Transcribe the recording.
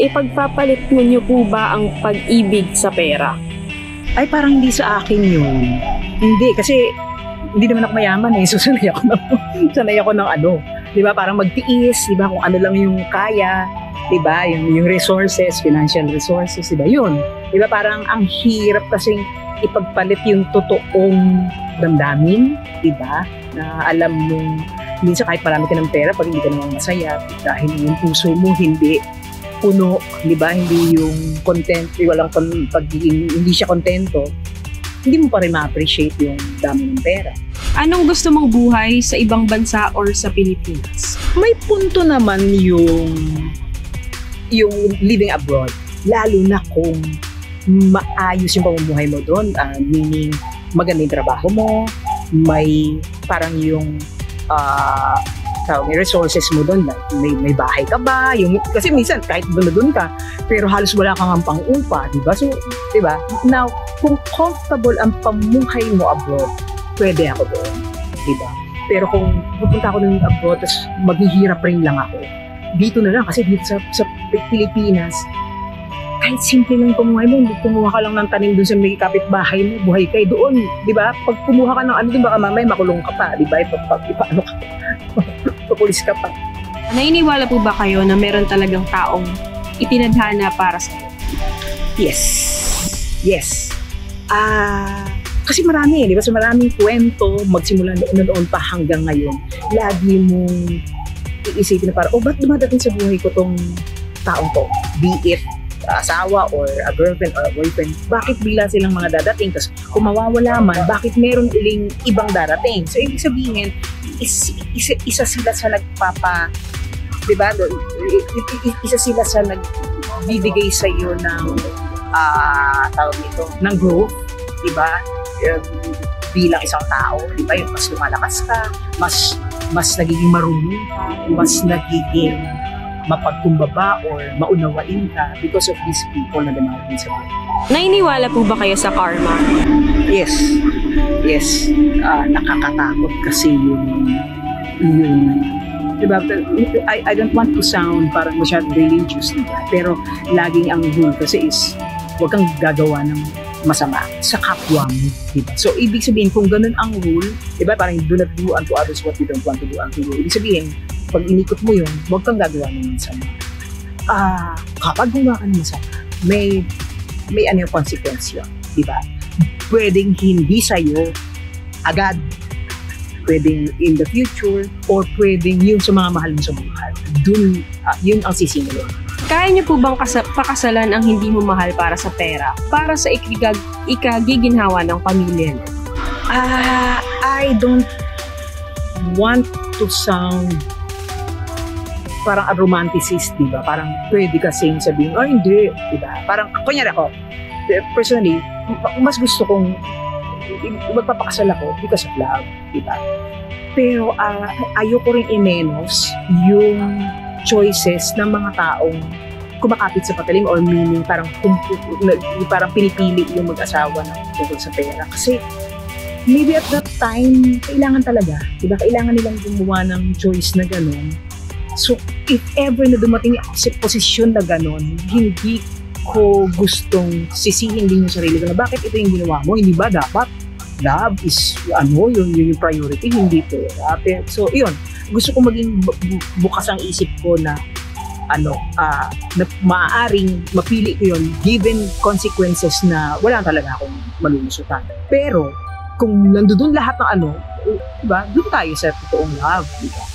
Ipagpapalit mo niyo po ba ang pag-ibig sa pera? Ay, parang hindi sa akin yun. Hindi, kasi hindi naman ako mayaman eh. So, sanay ako ng ano. Di ba? Parang magtiis, di ba? Kung ano lang yung kaya, di ba? Yung resources, financial resources, di ba? Yun. Di ba? Parang ang hirap kasing ipagpalit yung totoong damdamin, di ba? Na alam mong, minsan kahit marami ka ng pera, pag hindi ka naman masaya, dahil yung puso mo hindi puno, di ba? Hindi yung content, walang hindi siya kontento, hindi mo pa rin ma-appreciate yung dami ng pera. Anong gusto mong buhay sa ibang bansa or sa Pilipinas? May punto naman yung living abroad, lalo na kung maayos yung pamumuhay mo doon, meaning maganda yung trabaho mo, may parang yung may resources mo doon, may bahay ka ba, kasi minsan kahit doon ka, pero halos wala kang pang-upa, di ba? So, di ba? Now, kung comfortable ang pamuhay mo abroad, pwede ako doon, di ba? Pero kung pupunta ako ng abroad, tapos maghihirap rin lang ako, dito na lang, kasi dito sa Pilipinas, kahit simple lang pamuhay mo, kumuha ka lang ng tanim doon sa may kapitbahay mo, buhay kayo doon, di ba? Pag kumuha ka ng ano doon, baka mamaya makulong ka pa, di ba? Ipaano ka pa, papulis ka pa. Naniniwala po ba kayo na meron talagang taong itinadhana para sa iyo? Yes. Yes. Kasi marami, di ba? So maraming kwento, magsimula noon pa hanggang ngayon. Lagi mong iisipin na parang, ba't dumadating sa buhay ko tong taong to? Be it asawa or a girlfriend or a boyfriend, bakit bigla silang mga dadating? Tapos kung mawawala man, bakit meron iling ibang darating? So ibig sabihin, isa sila sa nagpapa, di ba? Isa sila sa nagbibigay sa iyo ng tawag nito, ng growth, di ba? Bilang isang tao, di ba? Yung mas lumalakas ka, mas nagiging marunong ka, mas nagiging mapagkumbaba or maunawain ka because of these people na dumarating sa buhay. Naniniwala po ba kayo sa karma? Yes. Yes. Nakakatakot kasi yung diba? I don't want to sound parang masyadong religious, diba? Pero laging ang rule kasi is huwag kang gagawa ng masama sa kapwa mo, diba? So ibig sabihin kung ganun ang rule, diba? Parang do not do unto others what you don't want to do unto you. Ibig sabihin pag inikot mo yun, huwag kang gagawa ng masama. Kapag gumawa ka ng masama, may ano yung consequence yun, di ba? Pwedeng hindi sa'yo agad, pwedeng in the future, or pwedeng yun sa mga mahal mo sa buhay. Dun, yun ang sisimulon. Kaya niyo po bang pakasalan ang hindi mo mahal para sa pera, para sa ikagiginhawa ng pamilya niyo? I don't want to sound parang a romanticist, di ba? Parang pwede kasing sabihin, hindi, di ba? Parang, kunyari ako, personally, mas gusto kong magpapakasal ako because of love, di ba? Pero ayoko rin i-menos yung choices ng mga taong kumakapit sa patalim or meaning parang pinipili yung mag-asawa ng tungkol sa pera. Kasi maybe at that time, kailangan talaga, di ba? Kailangan nilang gumawa ng choice na gano'n. So, if ever na dumating ako sa posisyon na gano'n, hindi ko gustong sisihin din yung sarili ko na bakit ito yung ginawa mo? Hindi ba dapat love is yung priority, hindi pera. So, yun. Gusto ko maging bukas ang isip ko na na maaaring mapili ko yun given consequences na wala talaga akong malulusutan. Pero, kung nandoon lahat ng diba, doon tayo sa totoong love, diba?